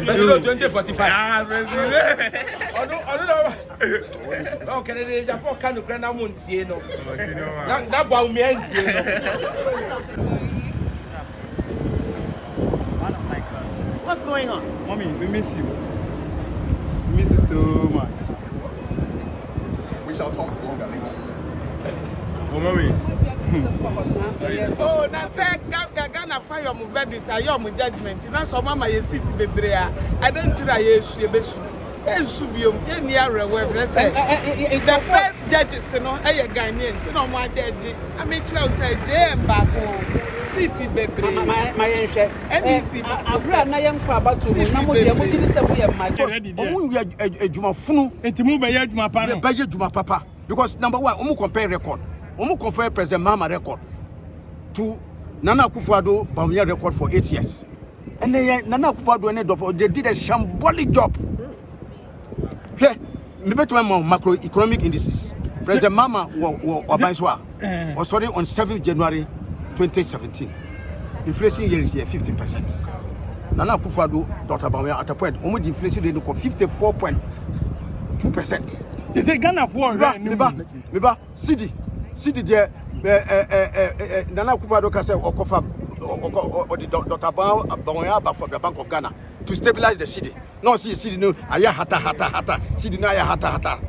President 2045. Oh, KennedyAgyapong can't do grand amount, you know. That one me, What's going on? Mommy, we miss you. We miss you so much. We shall talk longer later. Oh, mommy. Oh, that's Ghana fire your verdict, your judgment. That's how Mama you sit bebrea. I don't think I should be the first judges, you know, a Ghanaians, you know, my judge. I mean, Charles said, J.M. Bako, City Baby, my NDC. I am about to Papa. Because number one, compare record. Compare President Mama record to Nana Akufo-Addo Bawumia record for 8 years. And then Nana Akufo-Addo they did a shambolic job. Okay, maybe to my macroeconomic indices. President Mama was sorry on 7th January 2017. Inflation here is 15%. Nana Akufo-Addo Dr. Bawumia at a point, almost inflation rate of 54.2%. They say Ghana for Meba CD there Nana Akufo-Addo can say Okofa or the Dr. Bawumia from the Bank of Ghana to stabilize the city. No, city no aya hata city no aya hata.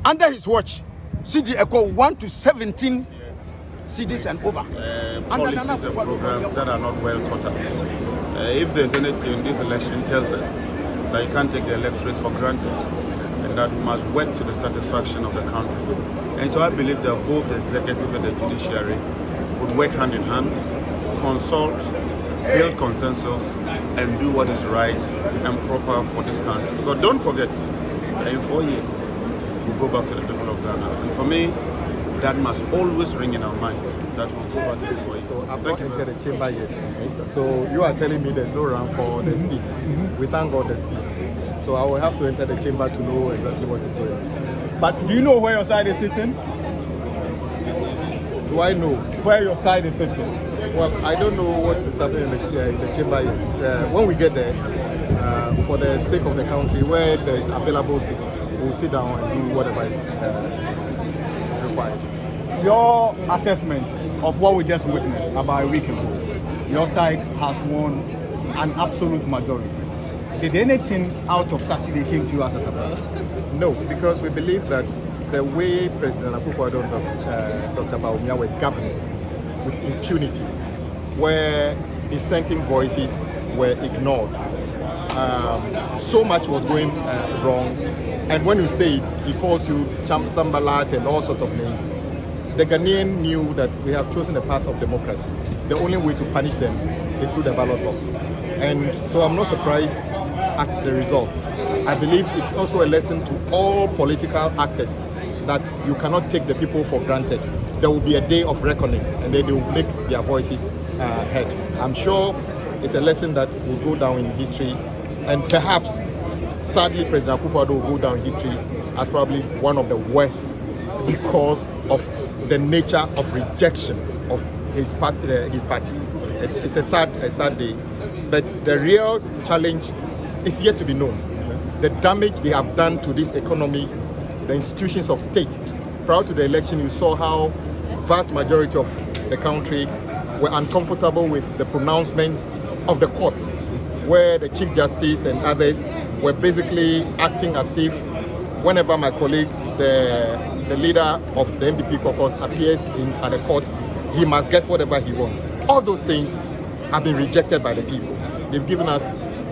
Under his watch, city equal 1 to 17 cities and over. Policies and programs that are not well thought out. If there's anything this election tells us, that you can't take the electorates for granted, and that we must work to the satisfaction of the country. And so I believe that both the executive and the judiciary would work hand in hand, consult, build consensus, and do what is right and proper for this country. But don't forget that in 4 years, we'll go back to the people of Ghana. And for me, that must always ring in our mind, that we'll go back to the 4 years. So I've not entered the chamber yet. So you are telling me there's no rank for the peace. We thank God there's peace. So I will have to enter the chamber to know exactly what is going on. But do you know where your side is sitting? Do I know where your side is sitting? Well, I don't know what is happening in the chamber yet. When we get there, for the sake of the country, where there is available seat, we'll sit down and do whatever is required. Your assessment of what we just witnessed about a week ago, your side has won an absolute majority. Did anything out of Saturday came to you as a surprise? No, because we believe that the way President Akufo-Addo and Dr. Bawumia were governing with impunity, where dissenting voices were ignored, so much was going wrong. And when you say it, he calls you Sambalat and all sorts of names. The Ghanaian knew that we have chosen the path of democracy. The only way to punish them is through the ballot box. And so I'm not surprised at the result. I believe it's also a lesson to all political actors that you cannot take the people for granted. There will be a day of reckoning, and then they will make their voices heard. I'm sure it's a lesson that will go down in history, and perhaps, sadly, President Akufo-Addo will go down in history as probably one of the worst because of the nature of rejection of his party. It's a sad day, but the real challenge is yet to be known. The damage they have done to this economy, the institutions of state. Prior to the election, you saw how vast majority of the country were uncomfortable with the pronouncements of the court, where the Chief Justice and others were basically acting as if whenever my colleague, the leader of the NPP caucus, appears at the court, he must get whatever he wants. All those things have been rejected by the people. They've given us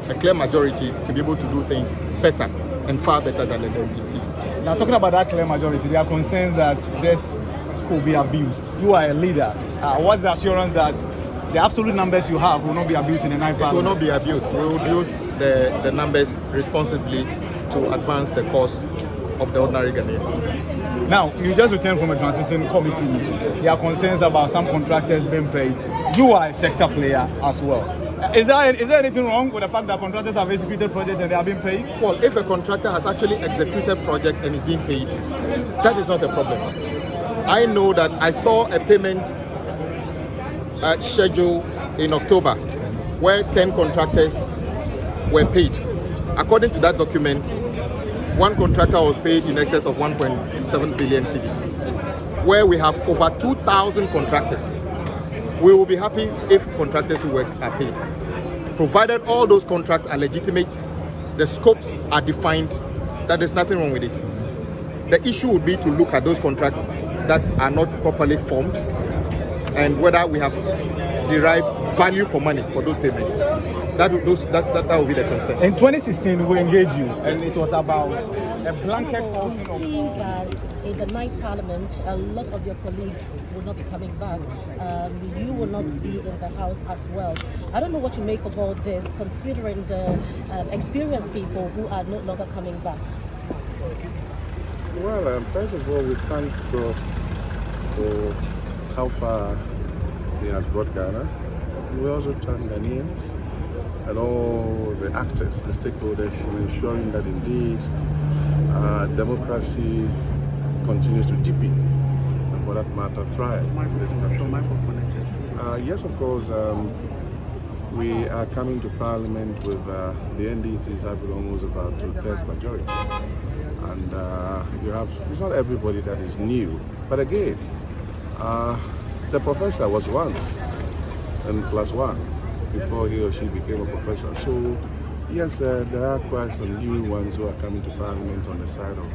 a clear majority to be able to do things better and far better than the NPP. Now, talking about that clear majority, there are concerns that this could be abused. You are a leader. What's the assurance that the absolute numbers you have will not be abused in the night? It will not be abused. We will use the numbers responsibly to advance the cause of the ordinary Ghanaian. Now, you just returned from a transition committee. There are concerns about some contractors being paid. You are a sector player as well. Is there anything wrong with the fact that contractors have executed projects and they are being paid? Well, if a contractor has actually executed project and is being paid, that is not a problem. I know that I saw a payment schedule in October where 10 contractors were paid. According to that document, one contractor was paid in excess of 1.7 billion cedis, where we have over 2,000 contractors. We will be happy if contractors who work are paid, provided all those contracts are legitimate, the scopes are defined, that there's nothing wrong with it. The issue would be to look at those contracts that are not properly formed and whether we have derived value for money for those payments. That would be the concern. In 2016, we engaged you, and it was about a blanket We see that in the ninth Parliament, a lot of your colleagues will not be coming back. You will not be in the House as well. I don't know what you make of all this, considering the experienced people who are no longer coming back. Well, first of all, we thank God for how far He has brought Ghana. We also thank Ghanaians and all the actors, the stakeholders, in ensuring that indeed democracy continues to deepen and, for that matter, thrive in this country. Yes, of course, we are coming to Parliament with the NDCs having almost about 2/3 majority. And it's not everybody that is new, but again, the professor was once in +1 before he or she became a professor. So yes, there are quite some new ones who are coming to Parliament on the side of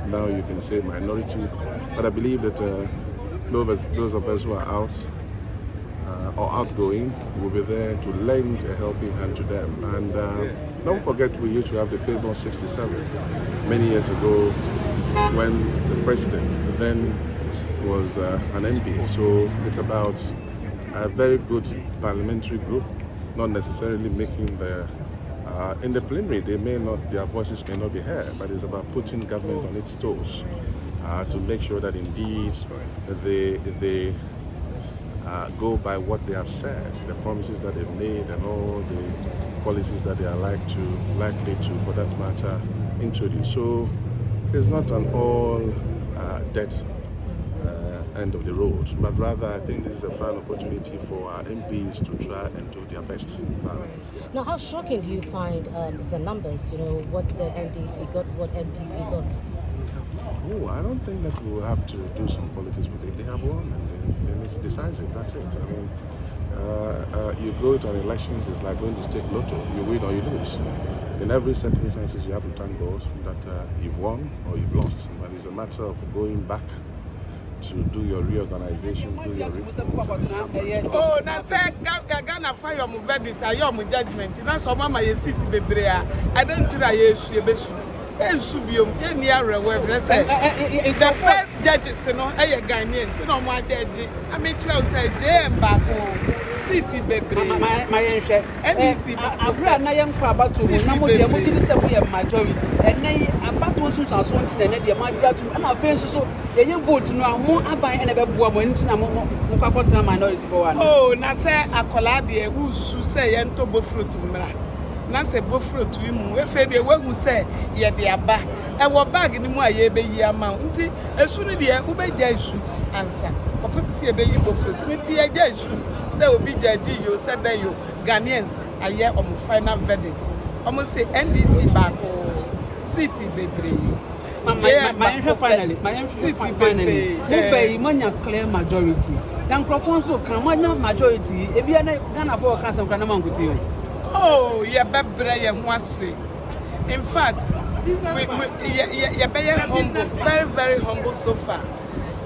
now you can say minority, but I believe that those of us who are out or outgoing will be there to lend a helping hand to them. And don't forget, we used to have the famous 67 many years ago when the president then was an MP. So it's about a very good parliamentary group, not necessarily making in the plenary, their voices may not be heard, but it's about putting government on its toes to make sure that indeed they go by what they have said, the promises that they've made, and all the policies that they are likely to, for that matter, introduce. So it's not an all dead end of the road, but rather I think this is a fine opportunity for our MPs to try and do their best in Parliament. Yeah. Now, how shocking do you find the numbers, what the NDC got, what NPP got? Oh, I don't think that we will have to do some politics with it. They have won and it's decisive, that's it. I mean, you go to an elections, it's like going to state lotto, you win or you lose. In every circumstances, you have to thank God that you've won or you've lost, but it's a matter of going back to do your reorganization, do your reforms. Oh, na say Ghana fire mu verdict, ayo mu judgment. Na so mama ye sit bebre a. I don't think that ye su ebesu. E su biom, ye ni arewe say. The first judges no e ye Ghanaians, no mo ajeje. I mean tell say JM baako. City bebre. My yenhwe. NDC abura na ye nkwa abato mu na mo de mo gidi se we majority. Ene abato nso so nti na de ma ato. Na face so ye vote no amu aban ene be boa mo nti na mo kwakota minority for one. Oh, na say akola de usu say ye nto bofrot mra. Na say bofrot wi mu efe de wahu say ye de aba. E wo bag ni mu aye be yi ama. Nti esu ni de u be ja esu ansa. Kopepisi e be yi bofrot. Nti ye ja esu. Say obi jaji yo said that you Ghanaians aye on final verdict. Almost say NDC back city bebre. My city finally. Mobile manya clear majority. Dan Crawford so can manya majority. If you Ghana for Castle can manguti. Oh, yeah, bebre ye mwase. In fact, we be humble, very, very humble so far.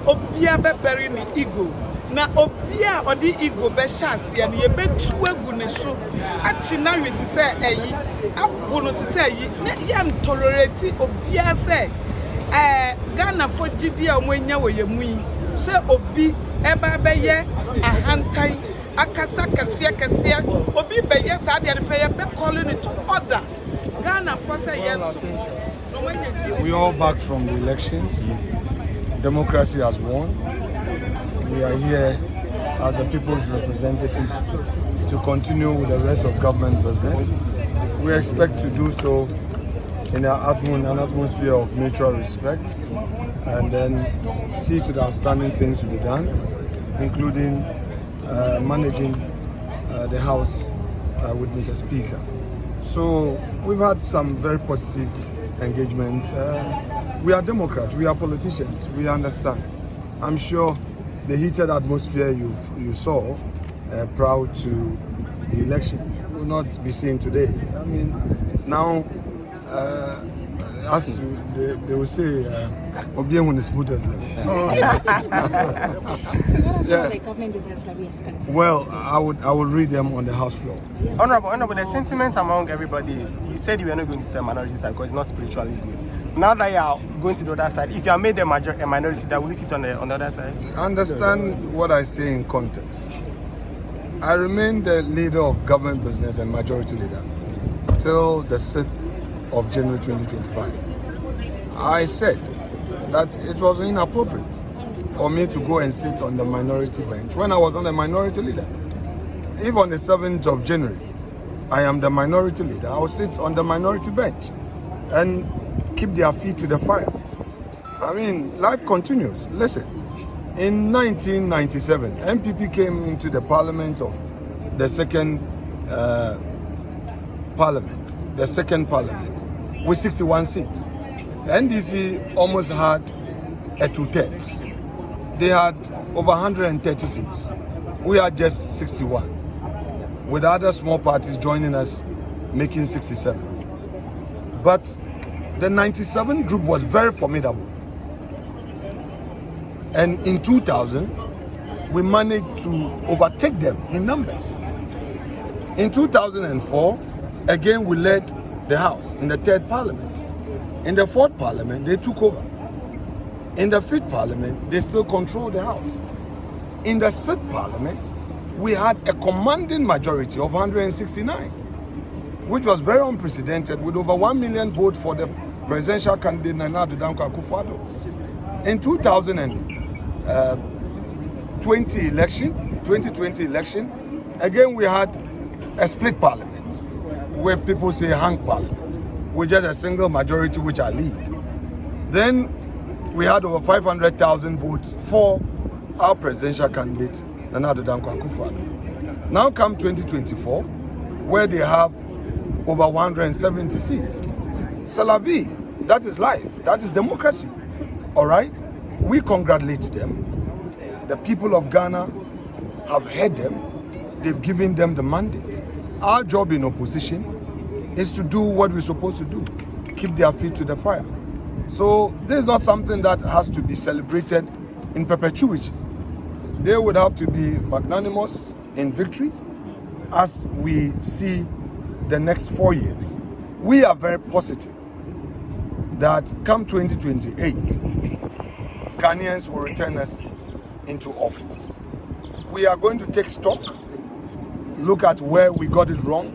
Obia bebre ni ego. Na obia odi ego be chance ya ye betu egu ne so achi na we ti say eyi abono ti say eyi ya tolerate obia say Ghana for gidi a omanya wo ye mu yi say obi e ba be ye ahantan akasa kase obi be ye sa de pe ye be calling it to order Ghana for say yes. We all back from the elections. Democracy has won. We are here as the people's representatives to continue with the rest of government business. We expect to do so in an atmosphere of mutual respect and then see to the outstanding things to be done, including managing the House with Mr. Speaker. So we've had some very positive engagement. We are Democrats, we are politicians, we understand. I'm sure the heated atmosphere you saw prior to the elections will not be seen today. I mean, now, as they will say, Obiengun is smooth as the government business that we expect? Well, I would read them on the House floor. Honorable, the sentiment among everybody is, you said you were not going to stay a minority side because it's not spiritually good. Now that you are going to the other side, if you are made a minority, that will you sit on the other side? Understand what I say in context. I remain the leader of government business and majority leader till the 6th of January 2025. I said that it was inappropriate for me to go and sit on the minority bench when I was on the minority leader. If on the 7th of January I am the minority leader, I will sit on the minority bench and keep their feet to the fire. I mean, life continues. Listen, in 1997, NPP came into the parliament of the second parliament with 61 seats. NDC almost had a 2/3. They had over 130 seats. We had just 61, with other small parties joining us, making 67. But the 97 group was very formidable. And in 2000, we managed to overtake them in numbers. In 2004, again, we led the House in the 3rd Parliament. In the 4th Parliament, they took over. In the 5th Parliament, they still control the House. In the 6th Parliament, we had a commanding majority of 169, which was very unprecedented, with over 1 million votes for the presidential candidate Nana Addo Dankwa Akufo-Addo. In 2020 election, again we had a split parliament, where people say hang parliament, with just a single majority which I lead. Then we had over 500,000 votes for our presidential candidate Nana Addo Dankwa Akufo-Addo. Now come 2024, where they have over 170 seats. C'est la vie. That is life. That is democracy. All right? We congratulate them. The people of Ghana have heard them. They've given them the mandate. Our job in opposition is to do what we're supposed to do, keep their feet to the fire. So this is not something that has to be celebrated in perpetuity. They would have to be magnanimous in victory as we see the next 4 years. We are very positive that come 2028, Ghanaians will return us into office. We are going to take stock, look at where we got it wrong,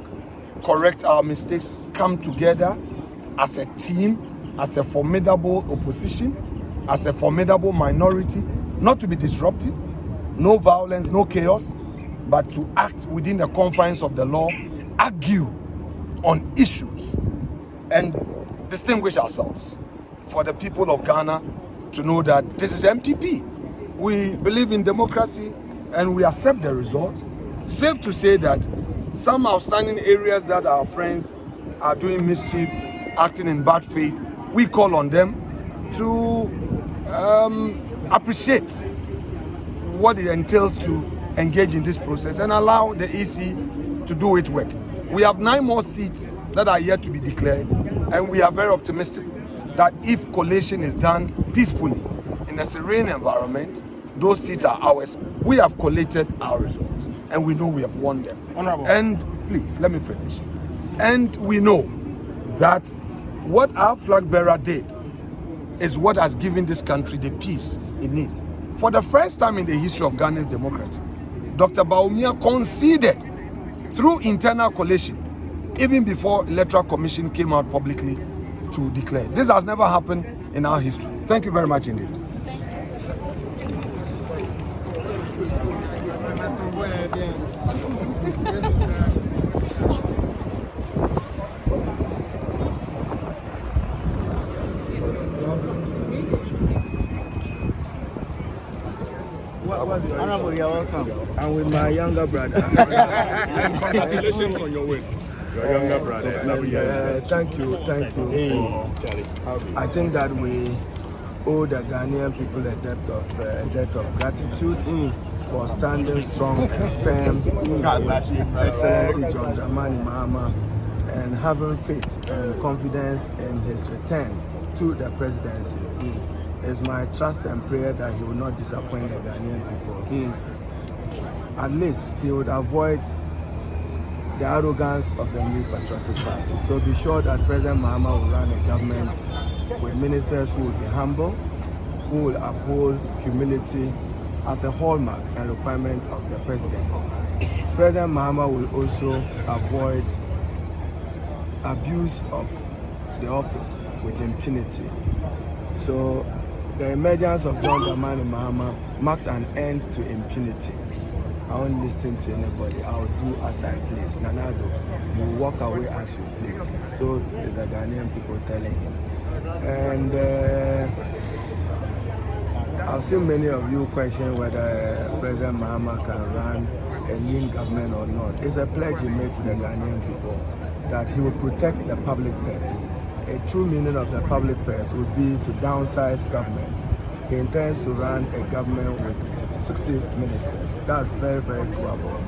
correct our mistakes, come together as a team, as a formidable opposition, as a formidable minority, not to be disruptive, no violence, no chaos, but to act within the confines of the law, argue on issues, and distinguish ourselves for the people of Ghana to know that this is MPP. We believe in democracy and we accept the result. Safe to say that some outstanding areas that our friends are doing mischief, acting in bad faith, we call on them to appreciate what it entails to engage in this process and allow the EC to do its work. We have 9 more seats that are yet to be declared, and we are very optimistic that if collation is done peacefully in a serene environment, those seats are ours. We have collated our results, and we know we have won them. Honorable. And please, let me finish. And we know that what our flag bearer did is what has given this country the peace it needs. For the first time in the history of Ghana's democracy, Dr. Bawumia conceded through internal collation, even before Electoral Commission came out publicly to declare. This has never happened in our history. Thank you very much indeed. Honorable, you're welcome. I'm with my younger brother. Congratulations on your win. Your younger brother. Thank you. I think that we owe the Ghanaian people a debt of gratitude for standing strong and firm with Excellency John Dramani Mahama and having faith and confidence in his return to the presidency. It's my trust and prayer that he will not disappoint the Ghanaian people. At least he would avoid the arrogance of the new patriotic party. So be sure that President Mahama will run a government with ministers who will be humble, who will uphold humility as a hallmark and requirement of the president. President Mahama will also avoid abuse of the office with impunity. So the emergence of John Dramani Mahama marks an end to impunity. I won't listen to anybody. I'll do as I please. Nanado, you walk away as you please. So is the Ghanaian people telling him. And I've seen many of you question whether President Mahama can run a lean government or not. It's a pledge he made to the Ghanaian people that he will protect the public purse. A true meaning of the public purse would be to downsize government. He intends to run a government with 60 ministers. That's very, very doable.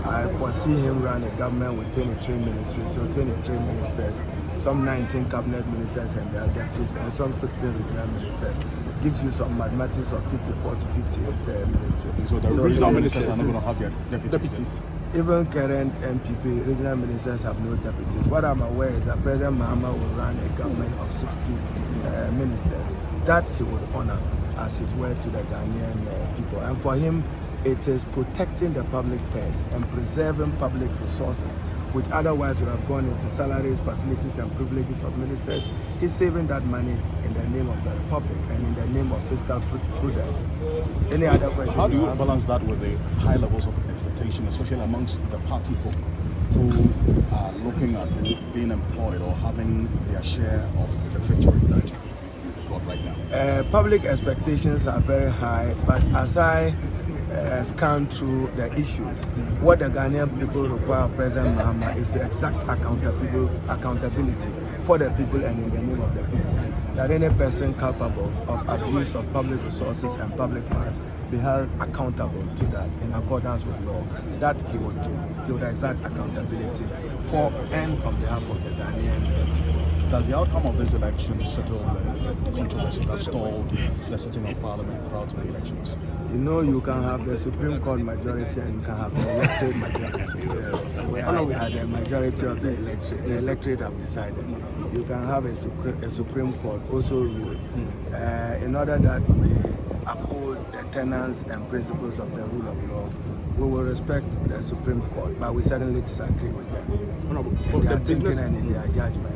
I foresee him run a government with 23 ministries, so 23 ministers, some 19 cabinet ministers and their deputies, and some 16 regional ministers. Gives you some mathematics of 54 to 58 ministries. So the regional ministers are not going to have their deputies? Even current NPP, regional ministers have no deputies. What I'm aware is that President Mahama will run a government of 60 ministers. That he would honor as his word to the Ghanaian people. And for him, it is protecting the public purse and preserving public resources, which otherwise would have gone into salaries, facilities, and privileges of ministers. He's saving that money in the name of the Republic and in the name of fiscal prudence. Any other question? How do you balance that with the high levels of expectation, especially amongst the party folk who are looking at being employed or having their share of the victory that you've got right now? Public expectations are very high, but as I scan through the issues, what the Ghanaian people require of President Mahama is to exact accountability for the people and in the name of the people. That any person culpable of abuse of public resources and public funds be held accountable to that in accordance with law. That he would do. He would exact accountability for and on behalf of the Ghanaian people. Does the outcome of this election settle the controversy that stalled the sitting of Parliament prior to the elections? You know, you can have the Supreme Court majority and you can have the electorate majority. Where we had the majority of the electorate have decided. You can have a Supreme Court also rule in order that we uphold the tenets and principles of the rule of law. We will respect the Supreme Court, but we certainly disagree with them in their thinking and in their judgment.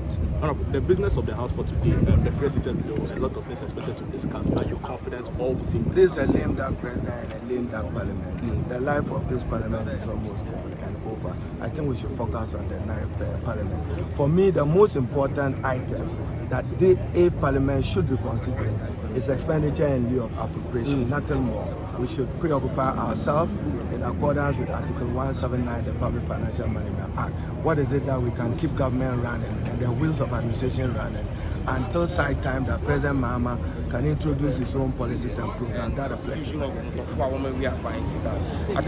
The business of the House for today, the first sitters, there was a lot of things expected to discuss. Are you confident all will seem? This is a lame duck president and a lame duck parliament. The life of this parliament is almost gone and over. I think we should focus on the 9th parliament. For me, the most important item that the 8th parliament should be considering is expenditure in lieu of appropriation, nothing more. We should preoccupy ourselves in accordance with Article 179 of the Public Financial Management Act. What is it that we can keep government running and the wheels of administration running until such time that President Mahama can introduce his own policies and programs that reflect. I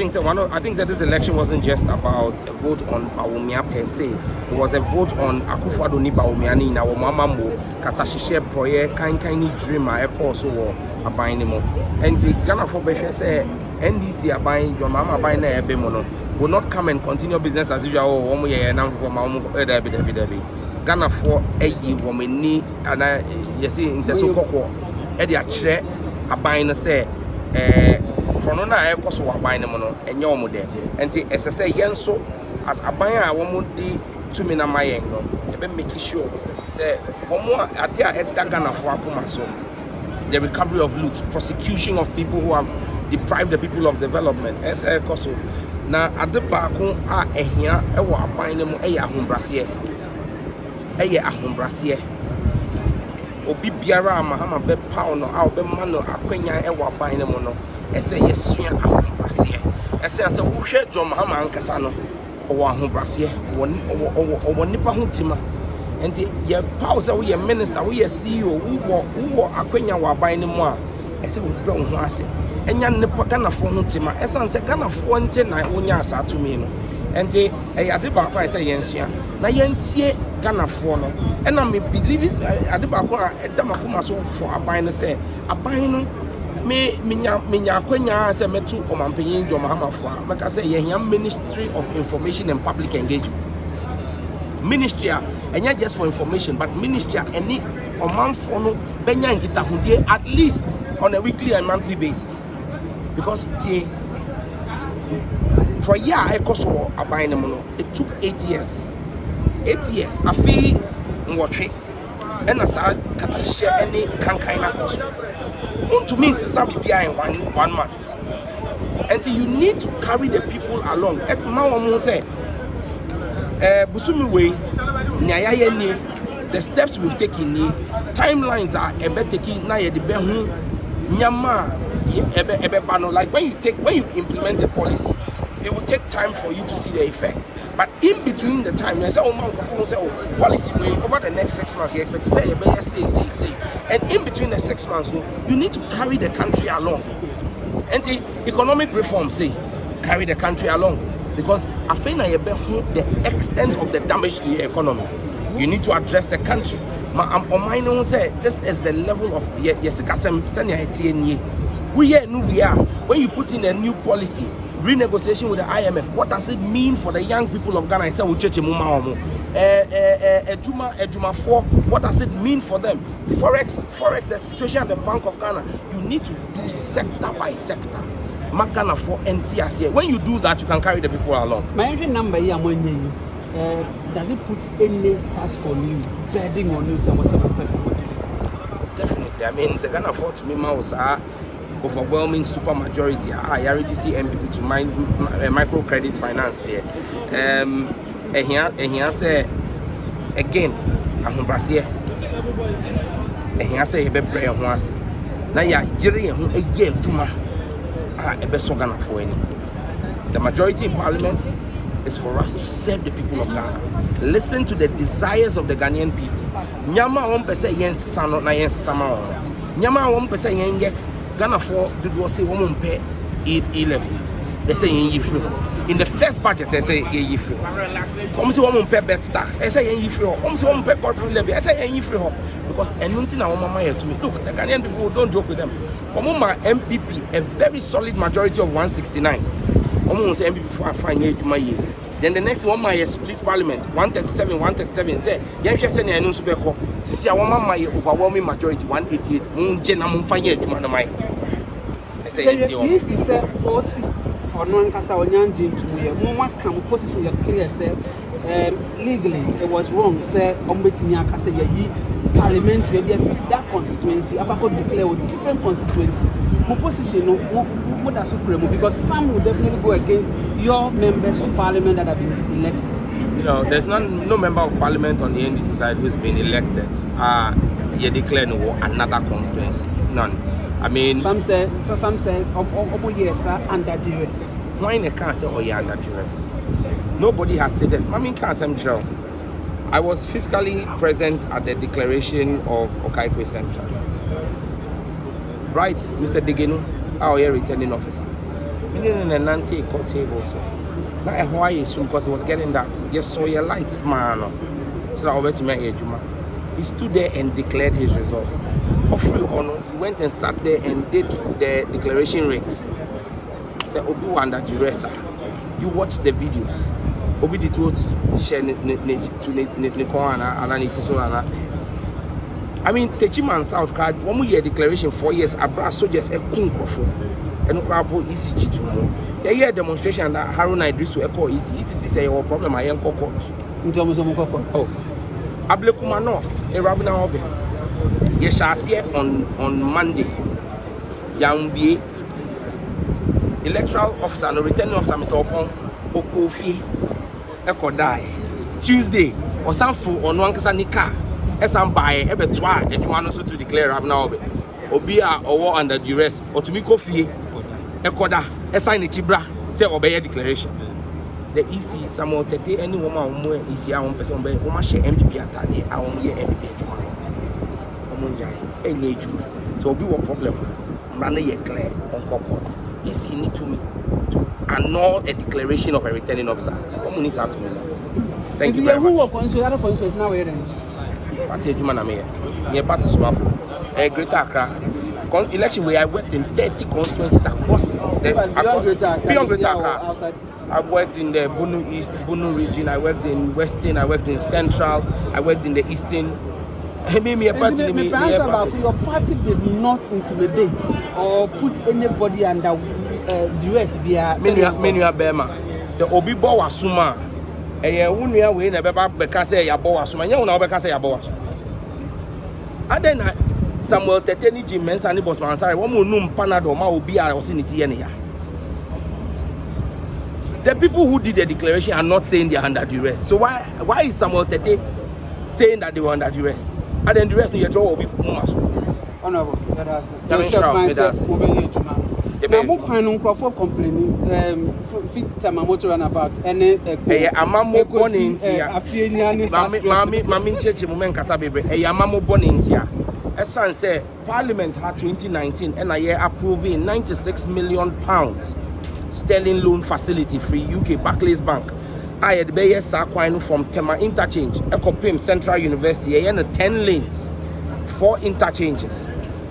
think that this election wasn't just about a vote on Bawumia per se. It was a vote on Akufo-Addo ni Bawumia ni na mama mo katashishe proye kind dream a so aban mo. And the Ghana for Beshe say NDC aban John Mahama aban na ebe mo no will not come and continue business as usual. Oh, omo ye na for ma omo debi. Ghana for eyi womani ana yesi inteso kokko e de akire aban no say kono na e koso aban no no enye omo de enti esese yenso as aban a womo di tumi na mayen no e be make sure say womo ade a edda Ghana for akoma so the recovery of loot, prosecution of people who have deprived the people of development ese koso na ade ba ko a ehia e wo aban no mo e ya ahombrase eye ahombrase obi biara Mahama be paw no a obe ma no akwanya e wa ban ne mo no ese yesua ahombrase ese ase wo hwe John Mahama ankasa no ɔwɔ ahobrɛaseɛ ɔwɔ nipa ho tima nti yɛ power sɛ woyɛ minister woyɛ CEO wowɔ akwanya wɔ aban no mu a ɛsɛ wobɛ wo ho ase ɛnya nipa Ghanafoɔ ho tima ɛsan sɛ Ghanafoɔ nte na wonya asa tumi no nti ɛyɛ ade baako a ɛsɛ yɛnsua na yɛntie Ghanafoɔ no ɛna me believe ade baako a ɛda makoma so for aban no sɛ aban no minya akwanya sɛ metu ɔmampanyin John Mahamafoɔ a mɛka sɛ yɛhia Ministry of Information and Public Engagement ministry and not just for information but ministry any ɔmanfoɔ no bɛnya nkitahodie at least on a weekly and monthly basis because for a year ɛkɔ so aban no mu no it took 8 years afi nwɔtwe ɛna saa katahyehyɛ ɛne kankan na kɔ so to me sisa bibia in one month and you need to carry the people along et ma wɔn say busumi way nya ya ni the steps we've taken ni timelines are ebe taking na ye de be hu nyama ebe bano like when you implement a policy it will take time for you to see the effect but in between the time you say oh man say oh policy way over the next 6 months you expect to say say and in between the 6 months you need to carry the country along and the economic reform say carry the country along because I think the extent of the damage to your economy you need to address the country my say this is the level of we are when you put in a new policy renegotiation with the IMF what does it mean for the young people of Ghana? I say what does it mean for them? Forex the situation at the Bank of Ghana you need to do sector by sector. Ghana for NTS here. When you do that, you can carry the people along. My number here, does it put any task on you, bedding on you? Definitely. I mean, the Ghana for to me, overwhelming super majority. I already see NPP to microcredit finance there. Here say again, ahobrɛaseɛ. Here say you be brave ho ase. Na ya jiri ho eye adwuma. The majority in Parliament is for us to serve the people of Ghana. Listen to the desires of the Ghanaian people. Nyama won pese yen sisa no na yen sisa ma won. Nyama won pese yen ye Ghana for did we say won pay 11. They say yen yifri. In the first budget they say yen yifri. Won say won pay bet tax. They say yen yifri. Won say won pay corporate levy. They say yen yifri. Because anything na won mama here to me. Look, the Ghanaian people don't joke with them. Omoma MPP, a very solid majority of 169. Almost MPP for fine year. Then the next one my split parliament 137 say Yansha Sene and Nusubeko. See, I want my overwhelming majority 188. Munjena fine year to my. I say this is 4 seats or non Casa or Yanjin to me. Moma can position your clear say legally it was wrong. Say Ombetinia Cassia Parliamentary that constituency Abako declare with different constituency position what are supreme because some will definitely go against your members of parliament that have been elected. You know, there's no member of parliament on the NDC side who's been elected. You declare another constituency. None. I mean some says yes under duress. Why they can't say under duress? Nobody has stated. I mean can't SamGeorge. I was physically present at the declaration of Okaikwe Central. Right, Mr. Degenu, our returning officer. We didn't in a court table, so. Now, why is soon because it was getting dark. Just saw your lights, man. So I went to my Juma. He stood there and declared his results. Of free honor, he went and sat there and did the declaration rate. Said, Obu under duress. You watch the videos. Obi di to share ne I mean, Techiman South card, 1 year declaration 4 years, Abra soldiers a kunkrofo. And Crabo ECG to the year demonstration that Haruna Idrisu echo ECC say your problem I am court. In terms of oh, Ablekuma North, a Rabina Obi. Yes, shall see on Monday. Yambi electoral officer and returning officer Mr. Opon Okofi. Die Tuesday or some fool on one Kasanika as some buy ever try that you want to declare up now Obia or war under duress or to me coffee Ekoda a sign a chibra say obey a declaration. the EC, Samuel Tete, any woman who EC, our own person, but who must share MPP at our own year MPP. So be a problem. Run a clear on court. EC need to annul a declaration of a returning officer. Thank you very much. Party Jumaname, near Party Sumafu, a Greater Accra. Election where I worked in 30 constituencies across beyond Greater Accra. I worked in the Bunu East, Bunu region, I worked in Western, I worked in Central, I worked in the Eastern. Your party did not intimidate or put anybody under duress via Menua Bema. So Obi Bo Wasuma. Unia way never Becase Yabo Wasuma. You know Becase Yabo Wasuma. And then Samuel Teteni Jim Mensani Bosman Sari, one num Panado, Ma Obia was in it. The people who did the declaration are not saying they are under duress. So why is Samuel Tete saying that they were under duress? And then the rest of your job will be honorable. That's complaining. Fit Tamamoto and about any Amamo born in Tia. Mammy Church Moment Casabe, a Yamamo born in Tia. As San said, Parliament had 2019 and a year approving £96 million sterling loan facility free UK Barclays Bank. I had be Saquino from Tema Interchange, Ecopim Central University, and 10 lanes, 4 interchanges.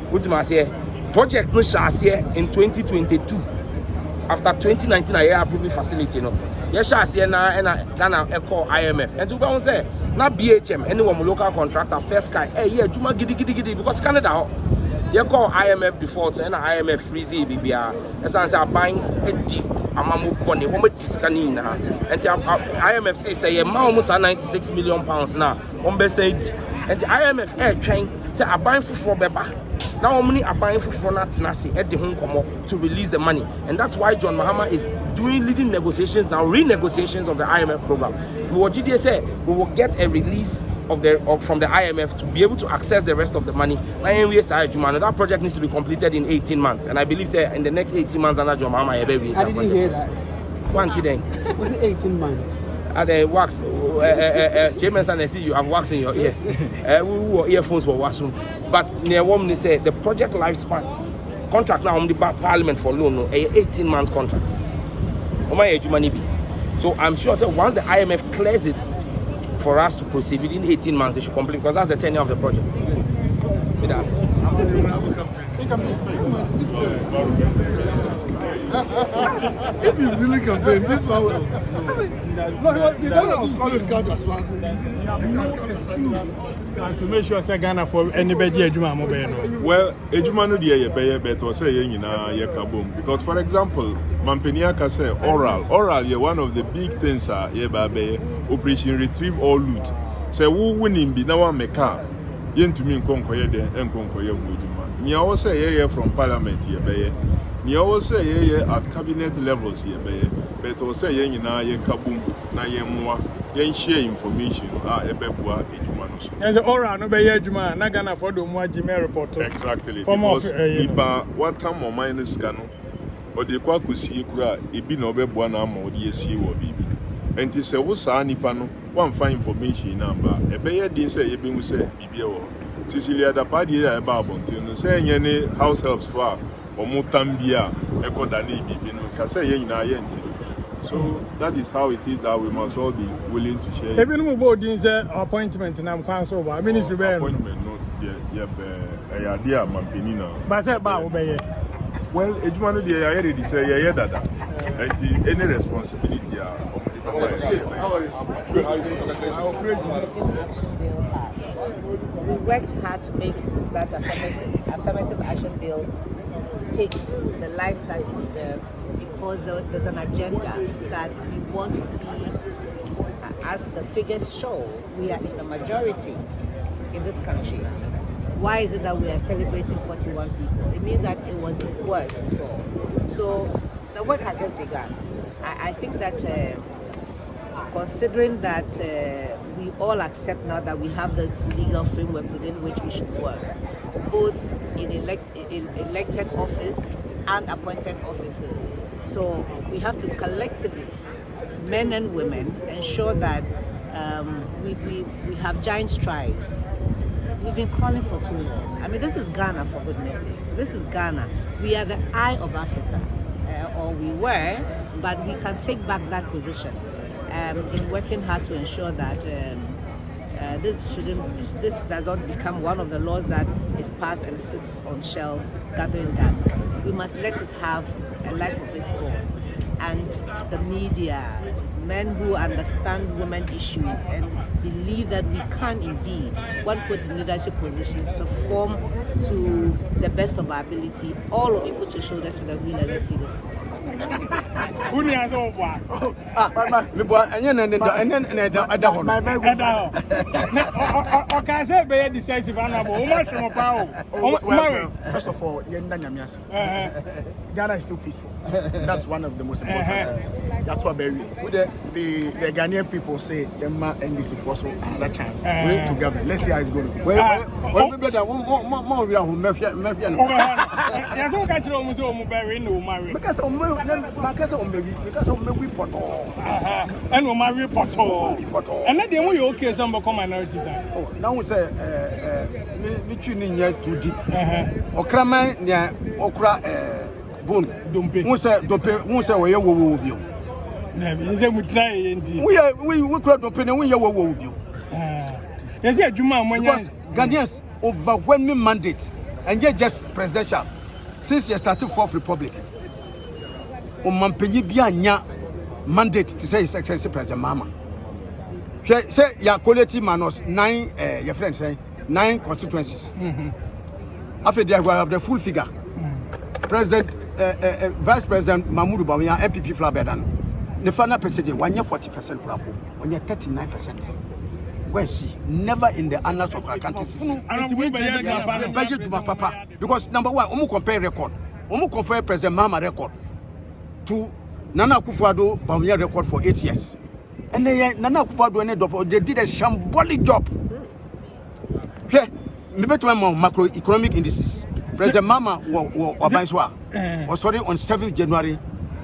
Which must say, project no shall in 2022. After 2019, I hear approving facility. No, yes, I see na Ghana Eco IMF. And to go say, na BHM, anyone local contractor, first guy, yeah, Juma giddy, because Canada. You call IMF default and IMF freezy BBR. As I say, buying a deep amount of money. What with this canina? And the IMF say, almost £96 million now. One said, and the IMF air train say, I'm buying for Beba. Now, many are buying for Nasi at the home come to release the money. And that's why John Mahama is leading negotiations now, renegotiations of the IMF program. What GDA said, we will get a release from the IMF to be able to access the rest of the money. That project needs to be completed in 18 months. And I believe in the next 18 months, John Mahama I didn't hear that. One then. Was it 18 months? The wax, James and I see you have wax in your ears. Earphones were waxing. But near woman say the project lifespan contract now on the Parliament for loan, a 18-month contract. So I'm sure once the IMF clears it for us to proceed within 18 months, they should complete because that's the tenure of the project. If you really campaign, this one and to make sure say Ghana for anybody ejuma mo be no. Well, ejuma no dey ye be to say ye nyina ye kabom because for example, Mampenia ka say oral ye one of the big things ye ba be operation retrieve all loot. Say who winning bi na wa meka ye ntumi nkonkoye de enkonkoye ejuma. Nia wo say ye from parliament ye be ye always say ye at cabinet levels ye be but also ye nyina ye kabum na ye mwa ye share information ebebua ejuma no so. Yes, oral no be ye ejuma na Ghana for do mu agime report. Exactly. Because nipa what time o minus ka no o de kwa kusie kura ebi na obebua na ama o de esie wo bibi. Enti se wo saa nipa no wan find information number ebe ye din say ye bi hu say bibi e wo. Cecilia da padi ya eba abonte no say nye ne house helps for Omutambia, Ekodani, so that is how it is that we must all be willing to share. Even who appointment and I'm council, ministry appointment, not the idea, Mampinina. But I well, it's one of the already say, that any responsibility. We worked hard to make that affirmative action bill take the life that it deserves because there's an agenda that we want to see. As the figures show, we are in the majority in this country. Why is it that we are celebrating 41 people? It means that it was worse before. So the work has just begun. I think that considering that we all accept now that we have this legal framework within which we should work, both in elected office and appointed officers. So we have to collectively men and women, ensure that we have giant strides. We've been crawling for too long. I mean, this is Ghana, for goodness sakes. This is Ghana. We are the eye of Africa, or we were, but we can take back that position in working hard to ensure that this does not become one of the laws that is passed and sits on shelves gathering dust. We must let it have a life of its own. And the media, men who understand women issues and believe that we can indeed, when put in leadership positions, perform to the best of our ability. All of you put your shoulders to the wheel as you see this. First of all, Ghana is still peaceful. That's one of the most important things. That's what the Ghanaian people say the NDC force another chance to govern. Let's see how it's going to be. Because we poto. And we marry poto. And then we okay some become minorities. Oh, now we say me tuning here too deep. Okraman nya okra bone. Dumpe. We say dumpe. We say we wo bio. Na we say we try indeed. We cry dumpe na we wo bio. You say adwuma amanya. Because Ghanaians overwhelming mandate and yet just presidential since you started fourth republic. Mampenyi bia nya mandate to say his excellency president mama say ya quality minus 9 your friend say 9 constituencies after they have the full figure president vice president Mahmoud Bawumia NPP Flabedan the final president one year 40% crapo one year 39%. Where see never in the annals of our country budget to my papa because number one omu compare record omu compare president mama record to Nana Akufo-Addo Bawumia record for 8 years. And then Nana Akufo-Addo they did a shambolic job. Okay, maybe to my macroeconomic indices. President Mama was sorry on 7th January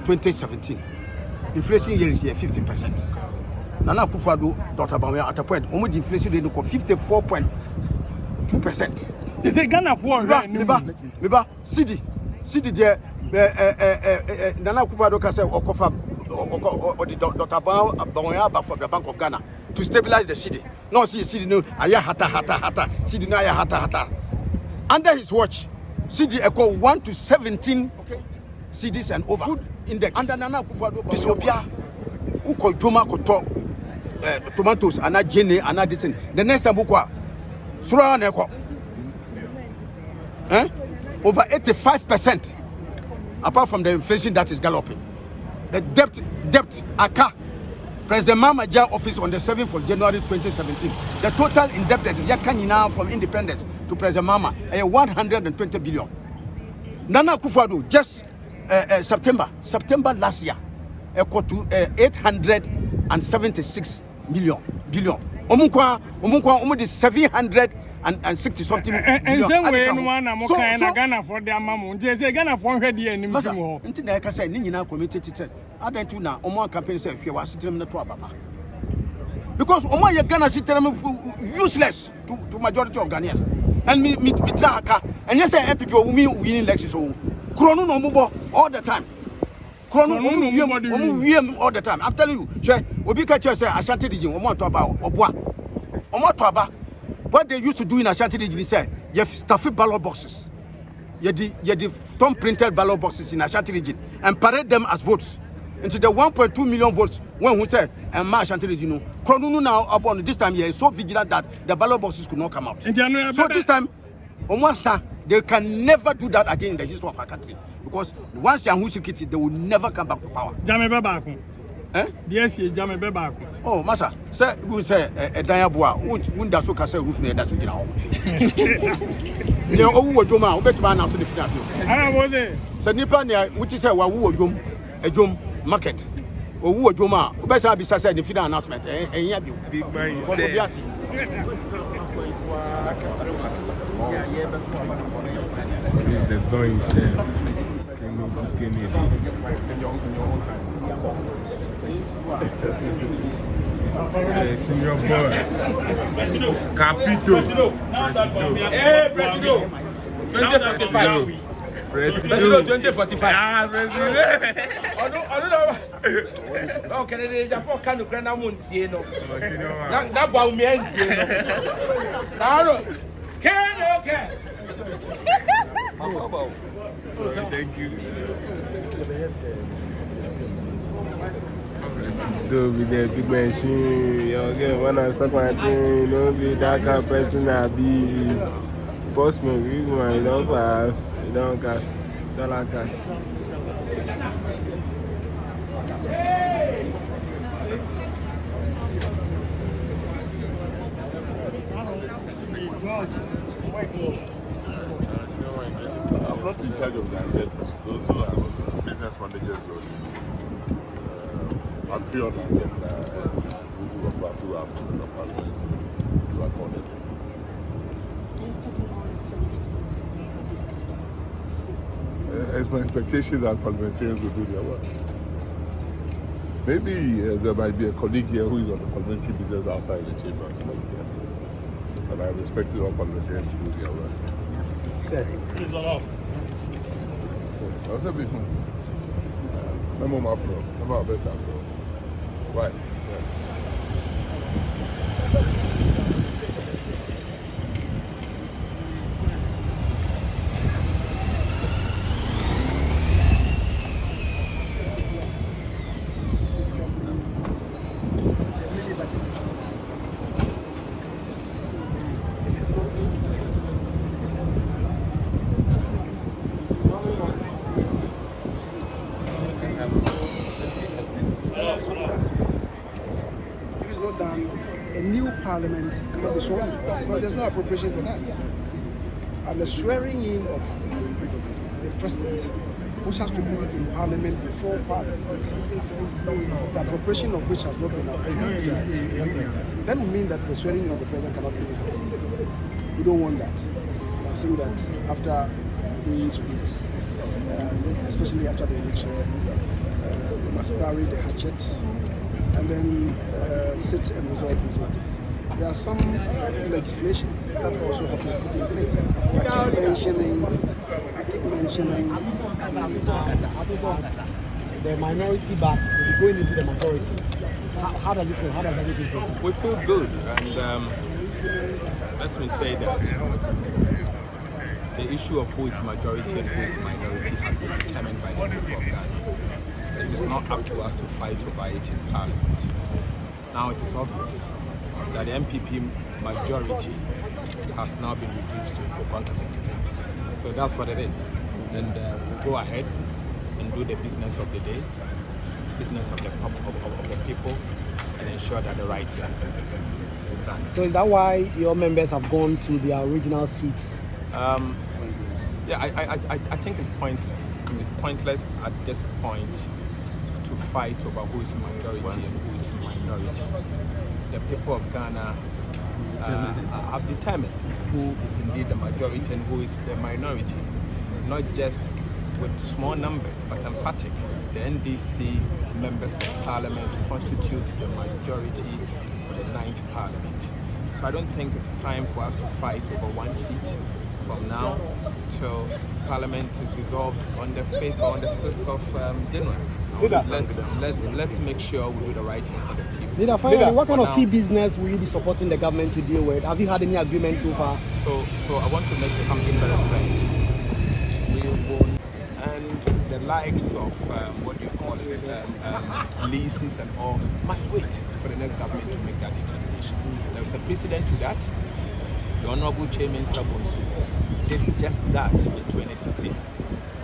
2017. Inflation year is 15%. Nana Akufo-Addo Dr. Bawumia at a point almost inflation rate of 54.2%. They say Ghana for Meba CD there. Nana Akufo-Addo can say Okofa or the Dr. Bawumia from the Bank of Ghana to stabilize the city. No, city no aya hata city no aya hata. Under his watch, city equal 1 to 17 cities and over. Food index. Under Nana Akufo-Addo Bisobia uko joma koto tomatoes and jene and this. The next time ukwa sura na eko. Over 85%. Apart from the inflation that is galloping. The debt, Aka, President Mamaja office on the 7th of January 2017. The total indebtedness, Yakanina from independence to President Mama, 120 billion. Nana Akufo-Addo, just September last year, equal to 876 billion. Almost 760 something billion. And some way no one am kind of Ghana for their mama. They say Ghana for her dear name. Until I can say Nina committed it. I don't know Omo campaign say we was sitting to Papa. Because Omo ya Ghana sitting useless to majority of Ghanaians. And me traka and yes NPP winning elections so Krono no mubo all the time. Krono all the time. I'm telling you, Obi catch say Ashanti region Omo to about Obwa. Omo to about what they used to do in Ashanti region is say you have stuffy ballot boxes. You the thumb printed ballot boxes in Ashanti region and parade them as votes. Into the 1.2 million votes when we said and Ashanti region. Krono now upon this time is so vigilant that the ballot boxes could not come out. So this time Omoasa they can never do that again in the history of our country because once Yahu security they will never come back to power. Yes, Jame Beba. Oh, Massa, sir, who say a diabua, won't that so cast a roof near that you know. You know, who Joma, bet man after the final. I was there. So Nipania, which is a Woo a Jom market. Or Woo Joma, who best I be said the final announcement, and Yabu. Big man, This is the going, sir. Senior boy. Capito. Hey, Presido. 2045. Presido 2045. Ah, Presido. Oh, KennedyAgyapong can't do grand amount, you know. That boy me and you know. Okay. Thank you. Do be the big machine, you when I start my thing, don't be that kind of person I be postman, you don't pass, you don't cash, dollar cash. I'm not in charge of that. Those are business managers. I'm pure on the agenda. Those of us who have members of Parliament who are called. It's my expectation that parliamentarians will do their work. Maybe there might be a colleague here who is on the parliamentary business outside the chamber. But I'm expecting all parliamentarians to do their work. Sir. That's a bit more. I'm on my phone. I'm out better. Right. If it's not done, a new parliament cannot be sworn in, because there's no appropriation for that. And the swearing in of the president, which has to be in parliament before parliament, the appropriation of which has not been approved yet, that would mean that the swearing in of the president cannot be done. We don't want that. I think that after these weeks, especially after the election, we must bury the hatchet and then sit and resolve these matters. There are some legislations that also have to be put in place. I keep mentioning the minority back will be going into the majority. How does it feel? How does everything feel? We feel good, and let me say that the issue of who is majority and who is minority has been determined by the people of Ghana. It is not up to us to fight over it in Parliament. Now it is obvious that the NPP majority has now been reduced to Nkokwan-Ketekete. So that's what it is. And we'll go ahead and do the business of the day, business of the people, and ensure that the right thing is done. So is that why your members have gone to their original seats? Yeah, I think it's pointless. It's pointless at this point to fight over who is majority and who is minority. The people of Ghana have determined who is indeed the majority and who is the minority. Not just with small numbers, but emphatic. The NDC members of Parliament constitute the majority for the 9th Parliament. So I don't think it's time for us to fight over one seat from now till Parliament is dissolved on the 5th or on the 6th of January. Let's make sure we do the right thing for the people. Leader, finally, what kind of key business will you be supporting the government to deal with? Have you had any agreement so far? So I want to make something very plain. We will, and the likes of leases and all must wait for the next government to make that determination. There's a precedent to that. The Honorable Chairman Sabonsu did just that in 2016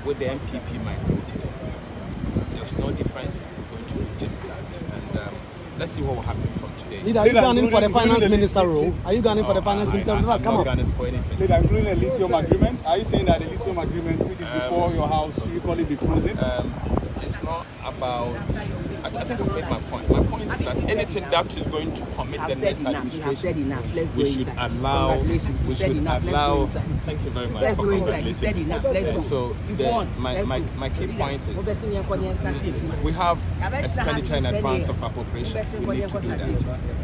with the NPP minority there. There's no difference. We're going to do just that. And let's see what will happen from today. Leader, are you gunning for the finance minister role? Are you gunning for the finance minister role? I'm not gunning for anything. Leader, including a lithium agreement. Are you saying that the lithium agreement, which is before your house, you call it be frozen? It's not about I think I've made my point. My point is that anything that is going to commit the next administration, we should allow. We should allow. Thank you very much for congratulating me. So my key point is we have expenditure in advance of appropriations. We need to do that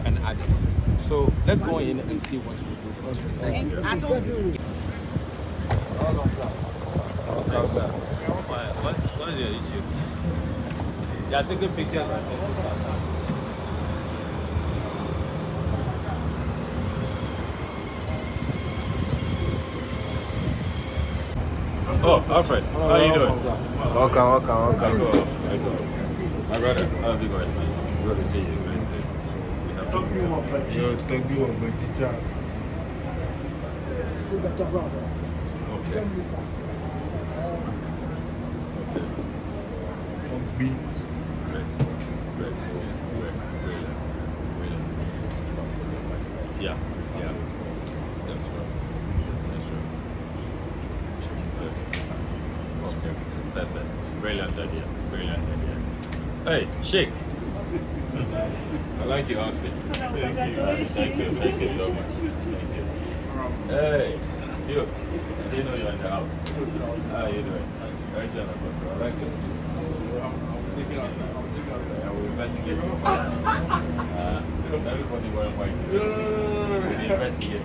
and others. So let's go in and see what we do first. Thank you. What's your issue? You are taking pictures. Oh, Alfred, how are you doing? Welcome. My brother, how have you guys been? Good to see you. Nice to Yeah. That's right. Okay, perfect. Brilliant idea. Hey, Sheikh. I like your outfit. Thank you so much. Thank you. Hey, you. I didn't know you were in the house. How are you doing? Right on the control. I like this. I will investigate you. Everybody will invite you. We investigate.